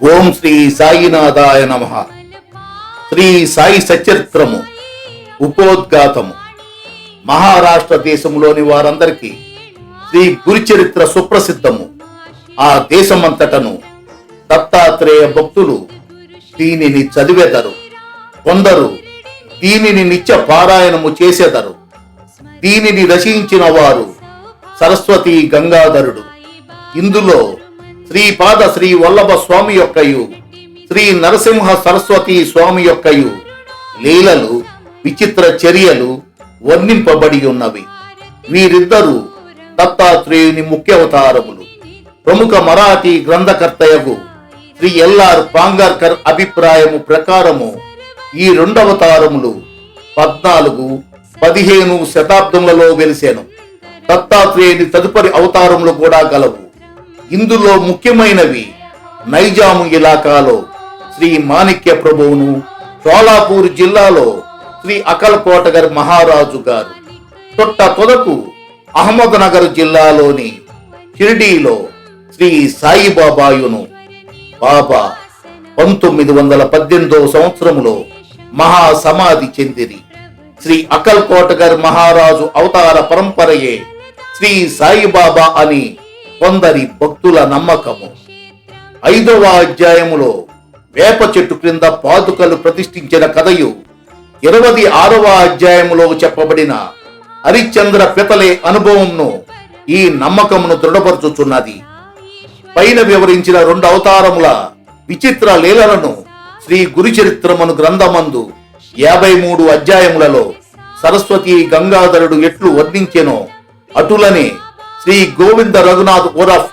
ఓం శ్రీ సాయినాథాయ నమః. శ్రీ సాయి సచరిత్రము ఉపోద్ఘాతము. మహారాష్ట్ర దేశంలోని వారందరికీ శ్రీ గురుచరిత్ర సుప్రసిద్ధము. ఆ దేశమంతటను దత్తాత్రేయ భక్తులు దీనిని చదివేదరు. కొందరు దీనిని నిత్య పారాయణము చేసేదరు. దీనిని రచించిన వారు సరస్వతి గంగాధరుడు. ఇందులో శ్రీపాద శ్రీ వల్లభ స్వామి యొక్కయు శ్రీ నరసింహ సరస్వతి స్వామి యొక్కయు లీలలు, విచిత్ర చర్యలు వర్ణింపబడి ఉన్నవి. వీరిద్దరూ దత్తాత్రేయుని ముఖ్యావతారములు. ప్రముఖ మరాఠీ గ్రంథకర్తయగు శ్రీ ఎల్ఆర్ పాంగార్కర్ అభిప్రాయము ప్రకారము ఈ రెండవతారములు 14, 15 శతాబ్దములలో వెలిసాను. దత్తాత్రేయుని తదుపరి అవతారములు కూడా గలవు. ఇందులో ముఖ్యమైనవి నైజాము ఇలాకాలో శ్రీ మాణిక్య ప్రభువును, షోలాపూర్ జిల్లాలో శ్రీ అకల్కోటగర్ మహారాజు గారు, తొదకు అహ్మద్నగర్ జిల్లాలోని షిర్డీలో శ్రీ సాయిబాబాయును. బాబా 1918 సంవత్సరములో మహాసమాధి చెందిరి. శ్రీ అకల్కోటగర్ మహారాజు అవతార పరంపరయే శ్రీ సాయిబాబా అని కొందరి భక్తుల నమ్మకము. 5వ అధ్యాయములో వేప చెట్టు క్రింద పాదుకలు ప్రతిష్ఠించిన కథయు, 26వ అధ్యాయములో చెప్పబడిన హరిశ్చంద్ర పితలే అనుభవంను ఈ నమ్మకమును దృఢపరచుచున్నది. పైన వివరించిన 2 అవతారముల విచిత్ర లీలలను శ్రీ గురుచరిత్రమును గ్రంథమందు 53 అధ్యాయములలో సరస్వతి గంగాధరుడు ఎట్లు వర్ణించెనో అటులనే శ్రీ గోవింద రఘునాథ్ ఉరఫ్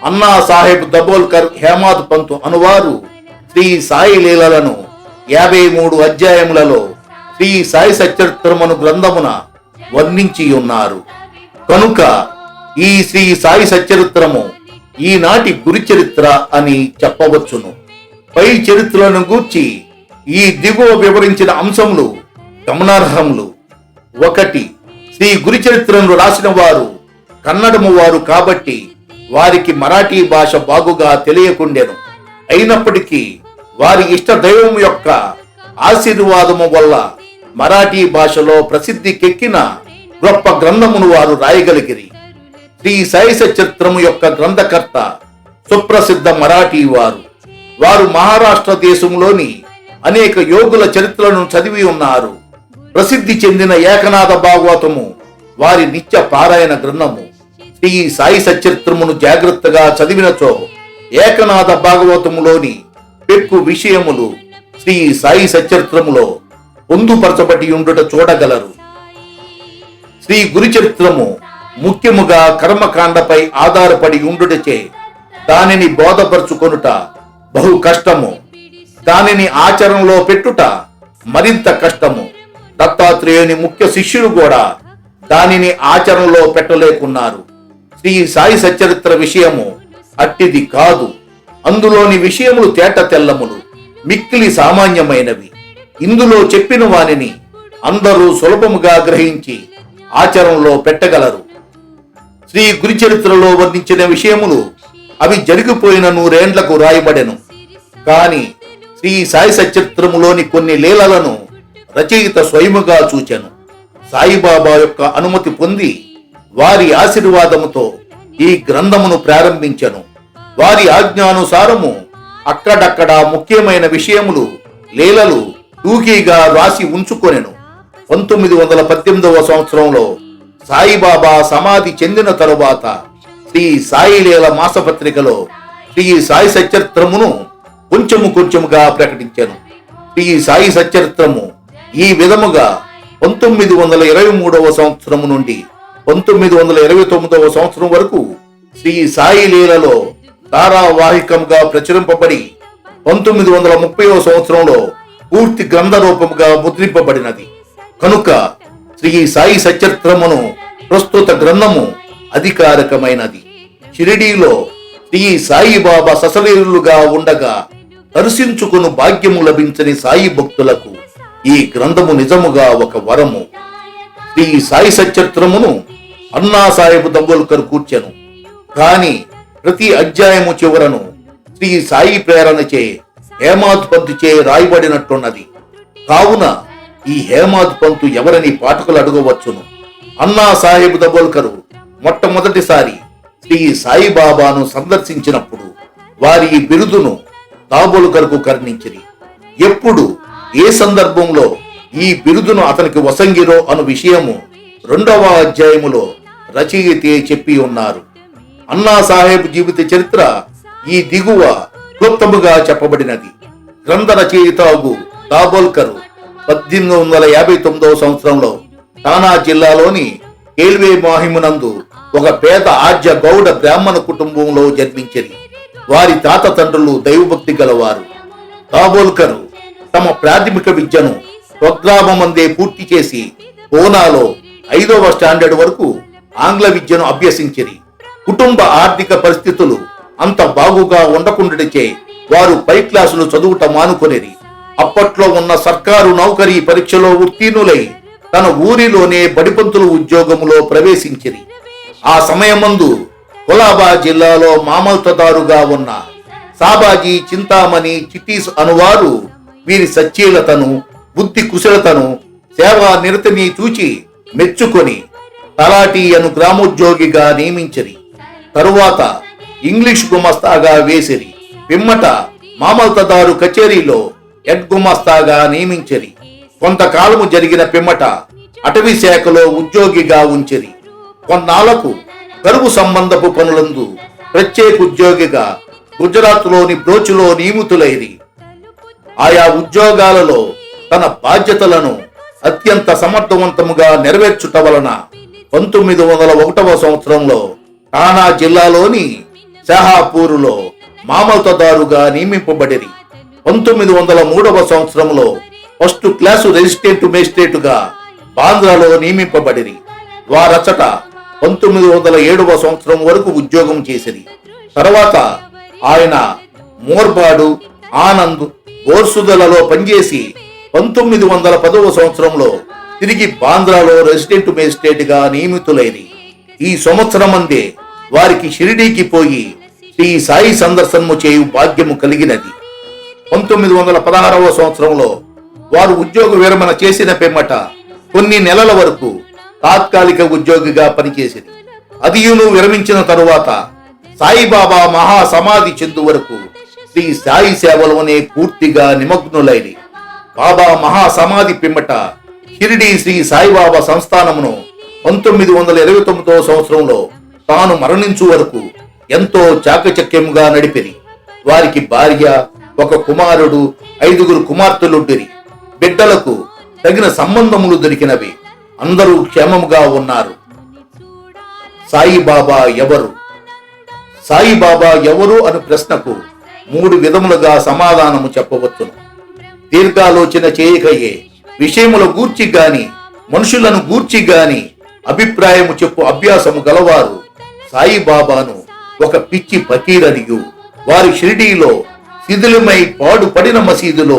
అన్నా సాహెబ్ దబోల్కర్ హేమాద్ పంతు అనువారు శ్రీ సాయి లీలలను 53 అధ్యాయములలో శ్రీ సాయి సచరిత్రమును గ్రంథమున వర్ణించి ఉన్నారు. కనుక ఈ శ్రీ సాయి సచరిత్రము ఈనాటి గురుచరిత్ర అని చెప్పవచ్చును. పై చరిత్రలను గూర్చి ఈ దిగువ వివరించిన అంశములు గమనార్హములు. 1. శ్రీ గురుచరిత్రను రాసిన వారు కన్నడము వారు కాబట్టి వారికి మరాఠీ భాష బాగుగా తెలియకుండెను. అయినప్పటికీ వారి ఇష్ట దైవం యొక్క ఆశీర్వాదము వల్ల మరాఠీ భాషలో ప్రసిద్ధికెక్కిన గొప్ప గ్రంథమును వారు రాయగలిగిరి. శ్రీ సాయి సచరిత్రము యొక్క గ్రంథకర్త సుప్రసిద్ధ మరాఠీ వారు. వారు మహారాష్ట్ర దేశంలోని అనేక యోగుల చరిత్రలను చదివి ఉన్నారు. ప్రసిద్ధి చెందిన ఏకనాథ భాగవతము వారి నిత్య పారాయణ గ్రంథము. శ్రీ సాయి సచరిత్రమును జాగ్రత్తగా చదివినచో ఏకనాథ భాగవతములోని పెక్కు విషయములు శ్రీ సాయి సచరిత్రములో పొందుపరచబడి ఉండుట చూడగలరు. శ్రీ గురుచరిత్రము ముఖ్యముగా కర్మకాండపై ఆధారపడి ఉండుటచే దానిని బోధపరుచుకొనుట బహు కష్టము. దానిని ఆచరణలో పెట్టుట మరింత కష్టము. దత్తాత్రేయుని ముఖ్య శిష్యులు కూడా దానిని ఆచరణలో పెట్టలేకున్నారు. శ్రీ సాయి సచరిత్ర విషయము అట్టిది కాదు. అందులోని విషయములు తేట తెల్లములు, మిక్కిలి సామాన్యమైనవి. ఇందులో చెప్పిన వానిని అందరూ సులభముగా గ్రహించి ఆచరణలో పెట్టగలరు. శ్రీ గురుచరిత్రలో వర్ణించిన విషయములు అవి జరిగిపోయిన 100 ఏండ్లకు రాయబడెను. కాని శ్రీ సాయి సచరిత్రములోని కొన్ని లీలలను రచయిత స్వయముగా చూచెను. సాయిబాబా యొక్క అనుమతి పొంది వారి ఆశీర్వాదముతో ఈ గ్రంథమును ప్రారంభించెను. వారి ఆజ్ఞానుసారము అక్కడక్కడ ముఖ్యమైన విషయములు, లీలలు టూకీగా రాసి ఉంచుకొనెను. 1918వ సంవత్సరంలో సాయిబాబా సమాధి చెందిన తరువాత శ్రీ సాయి లీల మాసపత్రికలో శ్రీ సాయి సచరిత్రమును కొంచెముగా ప్రకటించెను. శ్రీ సాయి సచరిత్రము ఈ విధముగా 1923వ సంవత్సరము నుండి 1929వ సంవత్సరం వరకు శ్రీ సాయి లీలలో ధారావాహికంగా ప్రచురింపబడి 1930వ సంవత్సరంలో పూర్తి గ్రంథ రూపముగా ముద్రింపబడినది. కనుక శ్రీ సాయి సచరిత్రమును ప్రస్తుత గ్రంథము అధికారికమైనది. షిరిడీలో శ్రీ సాయిబాబా సశరీరులుగా ఉండగా దర్శించుకుని భాగ్యము లభించని సాయి భక్తులకు ఈ గ్రంథము నిజముగా ఒక వరము. శ్రీ సాయి సచరిత్రమును అన్నా సాహెబ్ దబోల్కర్ కూర్చెను. కాని ప్రతి అధ్యాయము చివరను శ్రీ సాయి ప్రేరణచే హేమాద్ పంతుచే రాయబడినట్టున్నది. కావున ఈ హేమాద్ పంతు ఎవరని పాఠకులు అడగవచ్చును. అన్నా సాహెబ్ దాబోల్కర్ మొట్టమొదటిసారి శ్రీ సాయిబాబాను సందర్శించినప్పుడు వారి ఈ బిరుదును దాబోల్కర్కు కరుణించిరి. ఎప్పుడు ఏ సందర్భంలో ఈ బిరుదును అతనికి వసంగిరో అను విషయము 2వ అధ్యాయములో రచయితే చెప్పి ఉన్నారు. అన్నా సాహెబ్ జీవిత చరిత్ర ఈ దిగువ క్లుప్తముగా చెప్పబడినది. గ్రంథ రచయితగు దాబోల్కర్ 1859వ సంవత్సరంలో ఠానా జిల్లాలోని కేల్వే మాహిమునందు ఒక పేద ఆర్య గౌడ బ్రాహ్మణ కుటుంబంలో జన్మించిరి. వారి తాత తండ్రులు దైవభక్తి గలవారు. దాబోల్కర్ తమ ప్రాథమిక విద్యను స్వగ్రామమందే పూర్తి చేసి పూనాలో 5వ స్టాండర్డ్ వరకు ఆంగ్ల విద్యను అభ్యసించిరి. కుటుంబ ఆర్థిక పరిస్థితులు అంత బాగుగా ఉండకుండాచే వారు పై క్లాసులు చదువుట మానుకొనిరి. అప్పట్లో ఉన్న సర్కారు నౌకరీ పరీక్షలో ఉత్తీర్ణులై తన ఊరిలోనే బడిపంతుల ఉద్యోగములో ప్రవేశించిరి. ఆ సమయమందు కొలాబా జిల్లాలో మామల్తదారుగా ఉన్న సాబాజీ చింతామణి చిట్టీస్ అనువారు వీరి సచ్చీలతను, బుద్ధి కుశలతను, సేవా నిరతిని చూచి మెచ్చుకొని తలాటి అను గ్రామోద్యోగిగా నియమించిరి. తరువాత ఇంగ్లీష్ గుమస్తాగా వేసిరి. పిమ్మట మామల్తదారు కచేరీలో హెడ్ గుమస్తాగా నియమించిరి. కొంతకాలము జరిగిన పిమ్మట అటవీ శాఖలో ఉద్యోగిగా ఉంచిరి. కొన్నాళ్లకు కరువు సంబంధపు పనులందు ప్రత్యేక ఉద్యోగిగా గుజరాత్లోని బ్రోచ్లో నియమితులైరి. ఆయా ఉద్యోగాలలో తన బాధ్యతలను అత్యంత సమర్థవంతముగా నెరవేర్చుట వలన 1901వ సంవత్సరంలో ఠానా జిల్లాలోని షాహాపూరులో మామల్తదారుగా నియమింపబడిరి. 1903వ సంవత్సరంలో ఫస్ట్ క్లాసు రెసిడెంట్ మేజిస్ట్రేటుగా బాంద్రాలో నియమింపబడిరి. వారచట 1907వ సంవత్సరం వరకు ఉద్యోగం చేసిరి. తర్వాత ఆయన మోర్బాడు, ఆనంద్, బోర్సుదలలో పనిచేసి 1910వ సంవత్సరంలో తిరిగి బాంద్రాలో రెసిడెంట్ మేజిస్ట్రేట్ గా నియమితులైరి. ఈ సంవత్సరమందే వారికి షిరిడీకి పోయి శ్రీ సాయి సందర్శనము చేయు భాగ్యము కలిగినది. 1916వ సంవత్సరంలో వారు ఉద్యోగ విరమణ చేసిన పిమ్మట కొన్ని నెలల వరకు తాత్కాలిక ఉద్యోగిగా పనిచేసింది. అదియును విరమించిన తరువాత సాయిబాబా మహా సమాధి చెందు వరకు శ్రీ సాయి సేవలోనే పూర్తిగా నిమగ్నులైరి. బాబా మహా సమాధి పిమ్మట షిరిడీ శ్రీ సాయిబాబా సంస్థానమును 1929వ సంవత్సరంలో తాను మరణించు వరకు ఎంతో చాకచక్యముగా నడిపిరి. వారికి భార్య, ఒక కుమారుడు, 5గురు కుమార్తెలుండిరి. బిడ్డలకు తగిన సంబంధములు దొరికినవి. అందరూ క్షేమముగా ఉన్నారు. సాయిబాబా ఎవరు? సాయిబాబా ఎవరు అను ప్రశ్నకు 3 విధములుగా సమాధానము చెప్పవచ్చును. దీర్ఘాలోచన చేయకయే విషయముల గూర్చి గాని మనుషులను గూర్చి గాని అభిప్రాయము చెప్పు అభ్యాసము గలవారు సాయిబాబాను ఒక పిచ్చి ఫకీరనియు, వారి షిరిడీలో శిథిలమై పాడుపడిన మసీదులో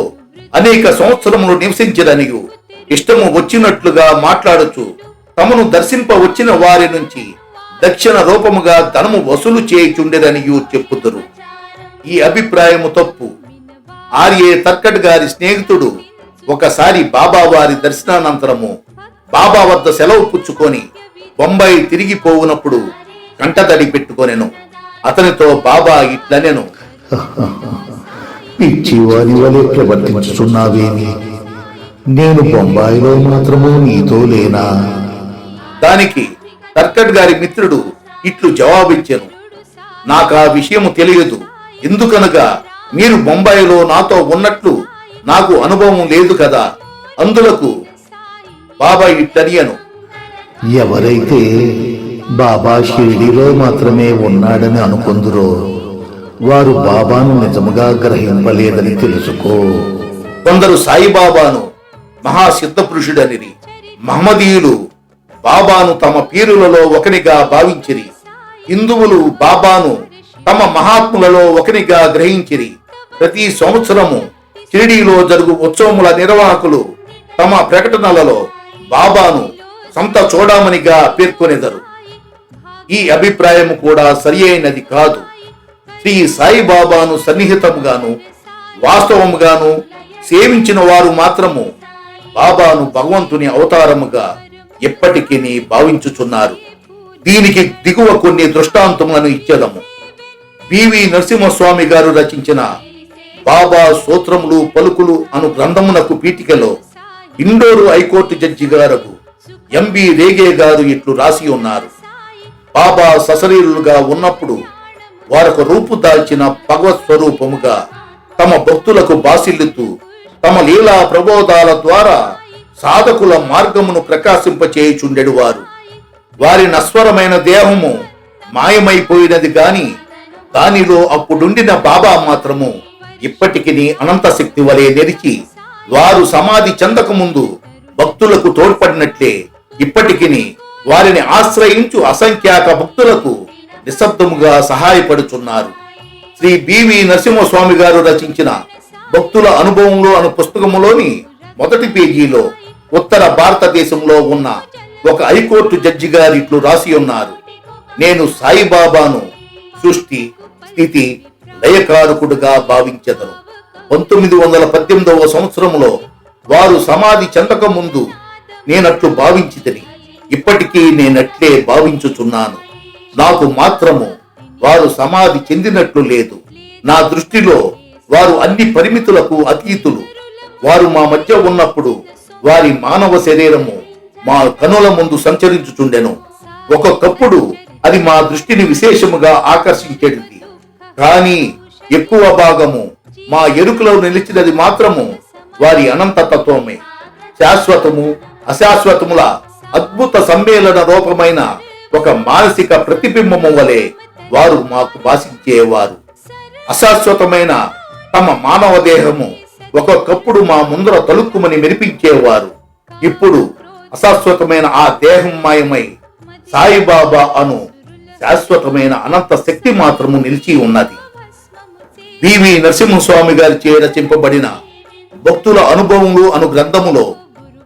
అనేక సంవత్సరములు నివసించరనియు, ఇష్టము వచ్చినట్లుగా మాట్లాడుచు తమను దర్శింప వచ్చిన వారి నుంచి దక్షిణ రూపముగా ధనము వసూలు చేయుచుండెరనియు చెప్పుదురు. ఈ అభిప్రాయము తప్పు. ఆర్ఏ తర్కట్ గారి స్నేహితుడు ఒకసారి బాబా వారి దర్శనానంతరము బాబా వద్ద సెలవు పుచ్చుకొని బొంబాయి తిరిగిపోవునప్పుడు కంటతడి పెట్టుకొనెను. అతనితో బాబా ఇట్లనెను, పిచ్చివాని వలె ప్రవర్తించుచున్నావేమి? నేను బొంబాయిలో మాత్రము నీతో లేనా? దానికి తర్కట్ గారి మిత్రుడు ఇట్లు జవాబిచ్చెను, నాకా విషయము తెలియదు. ఎందుకనగా మీరు బొంబాయిలో నాతో ఉన్నట్లు నాకు అనుభవం లేదు కదా. అందులకు బాబా ఇట్లనియను, ఎవరైతే బాబా షిరిడీలో మాత్రమే ఉన్నాడని అనుకుందురో వారు బాబాను నిజముగా గ్రహింపలేదని తెలుసుకో. కొందరు సాయిబాబాను మహాసిద్ధ పురుషుడనిరి. మహమ్మదీయులు బాబాను తమ పీరులలో ఒకనిగా భావించిరి. హిందువులు బాబాను తమ మహాత్ములలో ఒకనిగా గ్రహించిరి. ప్రతి సంవత్సరము షిరిడీలో జరుగు ఉత్సవముల నిర్వాహకులు తమ ప్రకటనలలో బాబాను సంత చూడమనిగా పేర్కొనెదరు. ఈ అభిప్రాయము కూడా సరి అయినది కాదు. శ్రీ సాయిబాబాను సన్నిహితముగాను వాస్తవముగాను సేవించిన వారు మాత్రము బాబాను భగవంతుని అవతారముగా ఎప్పటికీ భావించుచున్నారు. దీనికి దిగువ కొన్ని దృష్టాంతములను ఇచ్చేదము. పివి నరసింహస్వామి గారు రచించిన బాబా సూత్రములు పలుకులు అను గ్రంథమునకు పీఠికలో ఇండోరు హైకోర్టు జడ్జి గారు ఎంబి రేగే గారు ఇట్లు రాసి ఉన్నారు. బాబా సశరీరులుగా ఉన్నప్పుడు వారొక రూపు దాల్చిన భగవత్ స్వరూపముగా తమ భక్తులకు బాసిల్లుతూ తమ లీలా ప్రబోధాల ద్వారా సాధకుల మార్గమును ప్రకాశింపచేయుచుండెడు వారు. వారి నశ్వరమైన దేహము మాయమైపోయినది గాని దానిలో అప్పుడుండిన బాబా మాత్రము ఇప్పటికి అనంత శక్తి వలె నిలిచి వారు సమాధి చెందక ముందు భక్తులకు తోడ్పడినట్లే ఇప్పటికి వారిని ఆశ్రయించు అసంఖ్యాక భక్తులకు నిశ్శబ్దముగా సహాయపడుచున్నారు. శ్రీ బివి నరసింహస్వామి గారు రచించిన భక్తుల అనుభవంలో అను పుస్తకములోని మొదటి పేజీలో ఉత్తర భారతదేశంలో ఉన్న ఒక హైకోర్టు జడ్జి గారు ఇట్లు రాసి ఉన్నారు. నేను సాయిబాబాను సృష్టి స్థితి లయకారకుడుగా భావించెదను. 1918వ సంవత్సరంలో వారు సమాధి చెందక ముందు నేనట్లు భావించితిని. ఇప్పటికీ నేనట్లే భావించుచున్నాను. నాకు మాత్రము వారు సమాధి చెందినట్లు లేదు. నా దృష్టిలో వారు అన్ని పరిమితులకు అతీతులు. వారు మా మధ్య ఉన్నప్పుడు వారి మానవ శరీరము మా కనుల ముందు సంచరించుచుండెను. ఒక్కొక్కప్పుడు అది మా దృష్టిని విశేషముగా ఆకర్షించేది. కానీ ఎక్కువ భాగము మా ఎరుకలో నిలిచినది మాత్రము వారి అనంతతత్వమే. శాశ్వతము అశాశ్వతముల అద్భుత సమ్మేళన రూపమైన ఒక మానసిక ప్రతిబింబము వలె వారు మాకు భాషించేవారు. అశాశ్వతమైన తమ మానవ దేహము ఒక్కొక్కప్పుడు మా ముందర తలుక్కుమని మెరిపించేవారు. ఇప్పుడు అశాశ్వతమైన ఆ దేహం మాయమై సాయిబాబా అను శాశ్వతమైన అనంత శక్తి మాత్రము నిలిచి ఉన్నది. పివి నరసింహస్వామి గారి చే రచింపబడిన భక్తుల అనుభవములు అను గ్రంథములో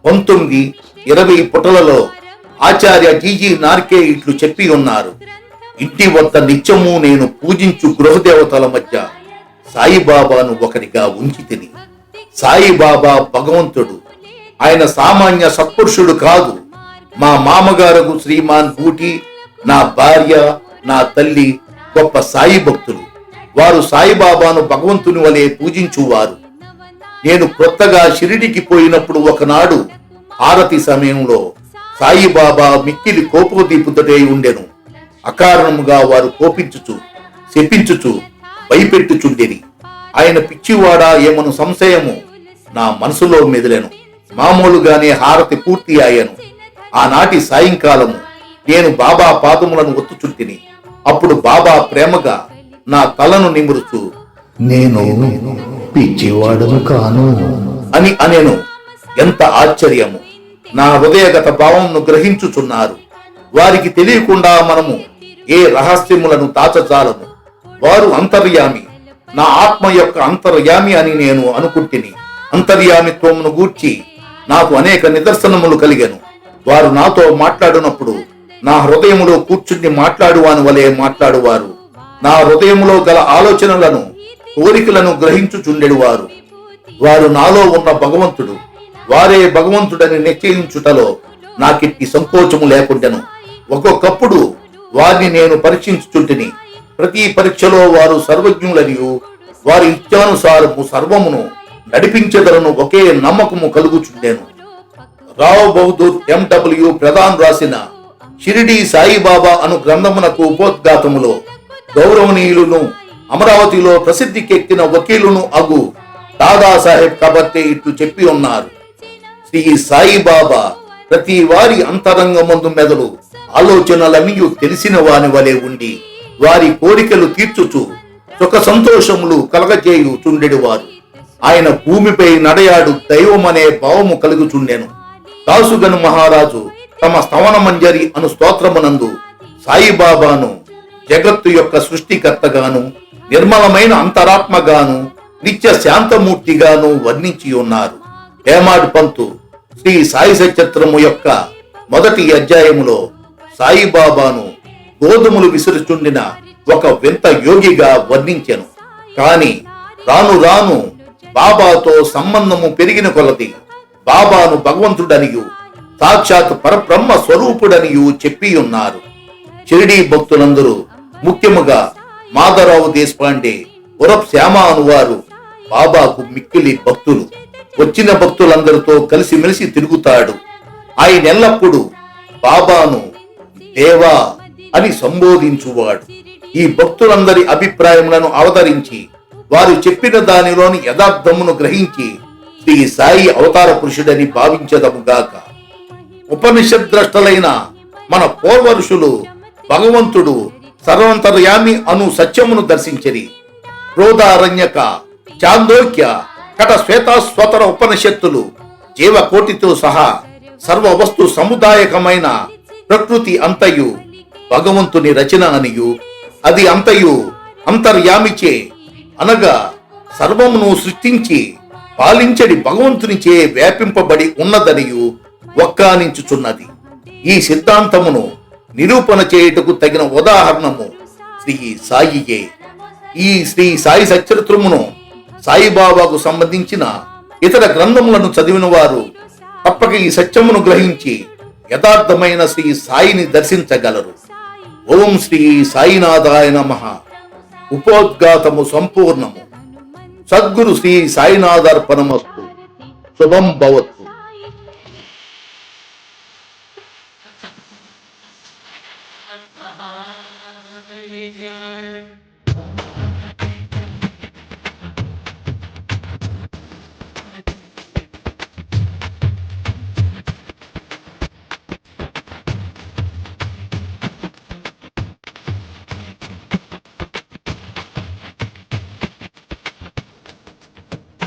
19-20 పుటలలో ఆచార్య జీజీ నార్కే ఇట్లు చెప్పి ఉన్నారు. ఇంటి వద్ద నిత్యము నేను పూజించు గృహదేవతల మధ్య సాయిబాబాను ఒకరిగా ఉంచితిని. సాయిబాబా భగవంతుడు. ఆయన సామాన్య సత్పురుషుడు కాదు. మా మామగారు శ్రీమాన్ బూటి, నా భార్య, నా తల్లి గొప్ప సాయి భక్తులు. వారు సాయిబాబాను భగవంతుని వలె పూజించువారు. నేను కొత్తగా షిరిడికి పోయినప్పుడు ఒకనాడు హారతి సమయంలో సాయిబాబా మిక్కిలి కోపోదీపుతుడై ఉండెను. అకారణముగా వారు కోపించుచు శపించుచు భయపెట్టుచుండెని. ఆయన పిచ్చివాడా ఏమను సంశయము నా మనసులో మెదిలెను. మామూలుగానే హారతి పూర్తి అయ్యను. ఆనాటి సాయంకాలము నేను బాబా పాదములను ఒత్తుచుంటిని. అప్పుడు బాబా ప్రేమగా నా తలను నిమురుచు, నేను పిచ్చివాడను కాను అని అనెను. ఎంత ఆశ్చర్యము! నా హృదయగత భావమును గ్రహించుచున్నారు. వారికి తెలియకుండా మనము ఏ రహస్యములను దాచజాలము. వారు అంతర్యామి, నా ఆత్మ యొక్క అంతర్యామి అని నేను అనుకుంటుని. అంతర్యామిత్వమును గూర్చి నాకు అనేక నిదర్శనములు కలిగెను. వారు నాతో మాట్లాడినప్పుడు నా హృదయములో కూర్చుని మాట్లాడువాని వలె మాట్లాడువారు. నా హృదయములో గల ఆలోచనలను కోరికలను గ్రహించుచుండెడువారు. వారు నాలో ఉన్న భగవంతుడు, వారే భగవంతుడని నిశ్చయించుటలో నాకిట్టి సంకోచము లేకుండెను. ఒక్కొక్కప్పుడు వారిని నేను పరీక్షించుచుంటిని. ప్రతి పరీక్షలో వారు సర్వజ్ఞులనియు వారి ఇచ్చానుసారము సర్వమును నడిపించెదరను ఒకే నమ్మకము కలుగుచుండెను. రావ్ బహదూర్ ఎండబ్ల్యూ ప్రధాన్ రాసిన షిరిడి సాయిబాబా అను గ్రంథమునకు ఉపోద్ఘాతములో గౌరవనీయులను అమరావతిలో ప్రసిద్ధికెక్కిన వకీలును అగు దాదాసాహెబ్ కబర్తే ఇట్లు చెప్పి ఉన్నారు. శ్రీ సాయిబాబా ప్రతి వారి అంతరంగమందు మెదలు ఆలోచనలన్నీ తెలిసిన వాని వలె ఉండి వారి కోరికలు తీర్చుచు సుఖ సంతోషములు కలగజేయు చుండెడువారు. ఆయన భూమిపై నడయాడు దైవమనే భావము కలుగుచుండెను. దాసుగను మహారాజు తమ స్తవన మంజరి అను స్తోత్రమునందు సాయిబాబాను జగత్తు యొక్క సృష్టికర్తగాను నిర్మలమైన అంతరాత్మగాను నిత్య శాంతమూర్తిగాను వర్ణించి ఉన్నారు. హేమాడ్ పంతు శ్రీ సాయి సచరిత్రము యొక్క మొదటి అధ్యాయములో సాయిబాబాను గోధుమలు విసురుచుండిన ఒక వింత యోగిగా వర్ణించెను. కాని రాను రాను బాబాతో సంబంధము పెరిగిన కొలది బాబాను భగవంతుడనియు సాక్షాత్ పరబ్రహ్మ స్వరూపుడనియు చెప్పి ఉన్నారు. షిరిడీ భక్తులందరూ, ముఖ్యముగా మాధవరావు దేశపాండే ఉరఫ్ శ్యామ అనువారు బాబాకు మిక్కిలి భక్తులు. వచ్చిన భక్తులందరితో కలిసిమెలిసి తిరుగుతాడు. ఆయన ఎల్లప్పుడూ బాబాను దేవా అని సంబోధించువాడు. ఈ భక్తులందరి అభిప్రాయములను అవతరించి వారు చెప్పిన దానిలోని యథార్థమును గ్రహించి శ్రీ సాయి అవతార పురుషుడని భావించదముగాక. ఉపనిషద్ద్రష్టలైన మన పూర్వ ఋషులు భగవంతుడు సర్వంతర్యామి అను సత్యమును దర్శించిరి. క్రోధారణ్యక, చాందోక్య, కట శ్వేతాస్వతర ఉపనిషత్తులు జీవకోటితో సహా సర్వ వస్తు సముదాయకమైన ప్రకృతి అంతయు భగవంతుని రచన అనియు, అది అంతయు అంతర్యామిచే అనగా సర్వమును సృష్టించి పాలించడి భగవంతునిచే వ్యాపింపబడి ఉన్నదనియు వక్కానించుచున్నది. ఈ సిద్ధాంతమును నిరూపణ చేయుటకు తగిన ఉదాహరణము శ్రీ సాయియే. ఈ శ్రీ సాయి సచరిత్రమును సాయిబాబాకు సంబంధించిన ఇతర గ్రంథములను చదివిన వారు తప్పక ఈ సత్యమును గ్రహించి యథార్థమైన శ్రీ సాయిని దర్శించగలరు. ఓం శ్రీ సాయినాథాయ నమః. ఉపోద్ఘాతము సంపూర్ణము. సద్గురు శ్రీ సాయినాథార్పణమస్తు. శుభం భవతు.